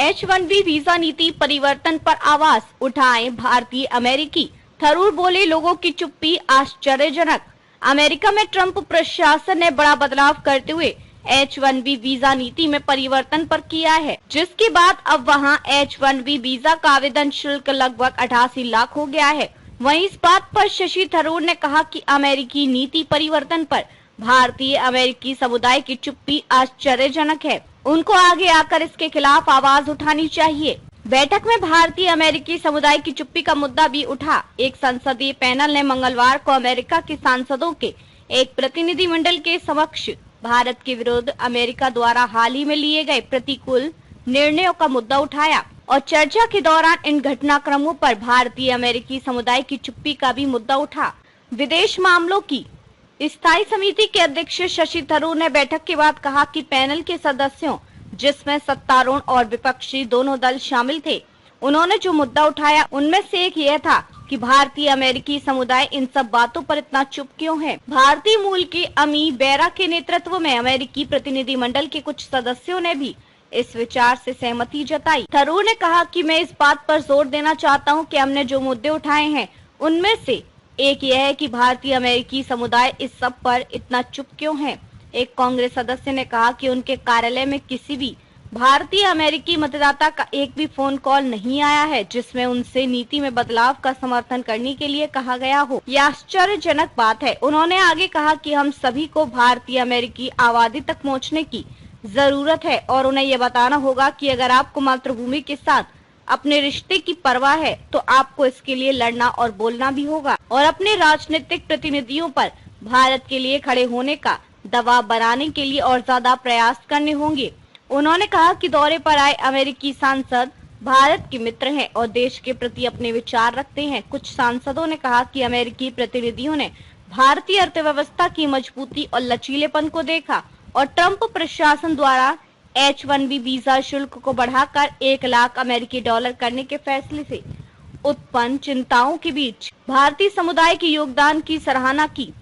H1B visa नीति परिवर्तन पर आवाज उठाए भारतीय अमेरिकी। थरूर बोले, लोगों की चुप्पी आश्चर्यजनक। अमेरिका में ट्रंप प्रशासन ने बड़ा बदलाव करते हुए H1B वीजा नीति में परिवर्तन पर किया है, जिसके बाद अब वहां H1B वीजा का आवेदन शुल्क लगभग 88 लाख हो गया है। वहीं इस बात पर शशि थरूर ने कहा कि अमेरिकी नीति परिवर्तन पर भारतीय अमेरिकी समुदाय की चुप्पी आश्चर्यजनक है। उनको आगे आकर इसके खिलाफ आवाज उठानी चाहिए। बैठक में भारतीय अमेरिकी समुदाय की चुप्पी का मुद्दा भी उठा। एक संसदीय पैनल ने मंगलवार को अमेरिका के सांसदों के एक प्रतिनिधिमंडल के समक्ष भारत के विरुद्ध अमेरिका द्वारा हाल ही में लिए गए प्रतिकूल निर्णयों का मुद्दा उठाया और चर्चा के दौरान इन घटनाक्रमों पर भारतीय अमेरिकी समुदाय की चुप्पी का भी मुद्दा उठा। विदेश मामलों की स्थायी समिति के अध्यक्ष शशि थरूर ने बैठक के बाद कहा कि पैनल के सदस्यों, जिसमें सत्तारूढ़ और विपक्षी दोनों दल शामिल थे, उन्होंने जो मुद्दा उठाया उनमें से एक यह था कि भारतीय अमेरिकी समुदाय इन सब बातों पर इतना चुप क्यों है। भारतीय मूल के अमी बेरा के नेतृत्व में अमेरिकी प्रतिनिधिमंडल के कुछ सदस्यों ने भी इस विचार से सहमति जताई। थरूर ने कहा कि मैं इस बात पर जोर देना चाहता हूं कि हमने जो मुद्दे उठाए हैं उनमें से एक यह है कि भारतीय अमेरिकी समुदाय इस सब पर इतना चुप क्यों है। एक कांग्रेस सदस्य ने कहा कि उनके कार्यालय में किसी भी भारतीय अमेरिकी मतदाता का एक भी फोन कॉल नहीं आया है जिसमें उनसे नीति में बदलाव का समर्थन करने के लिए कहा गया हो। यह आश्चर्यजनक बात है। उन्होंने आगे कहा कि हम सभी को भारतीय अमेरिकी आबादी तक पहुंचने की जरूरत है और उन्हें यह बताना होगा कि अगर आपको मातृभूमि के साथ अपने रिश्ते की परवाह है तो आपको इसके लिए लड़ना और बोलना भी होगा और अपने राजनीतिक प्रतिनिधियों पर भारत के लिए खड़े होने का दबाव बनाने के लिए और ज्यादा प्रयास करने होंगे। उन्होंने कहा कि दौरे पर आए अमेरिकी सांसद भारत के मित्र हैं और देश के प्रति अपने विचार रखते हैं। कुछ सांसदों ने कहा कि अमेरिकी प्रतिनिधियों ने भारतीय अर्थव्यवस्था की मजबूती और लचीलेपन को देखा और ट्रंप प्रशासन द्वारा H1B वीजा शुल्क को बढ़ाकर 1 लाख अमेरिकी डॉलर करने के फैसले से उत्पन्न चिंताओं के बीच भारतीय समुदाय के योगदान की सराहना की।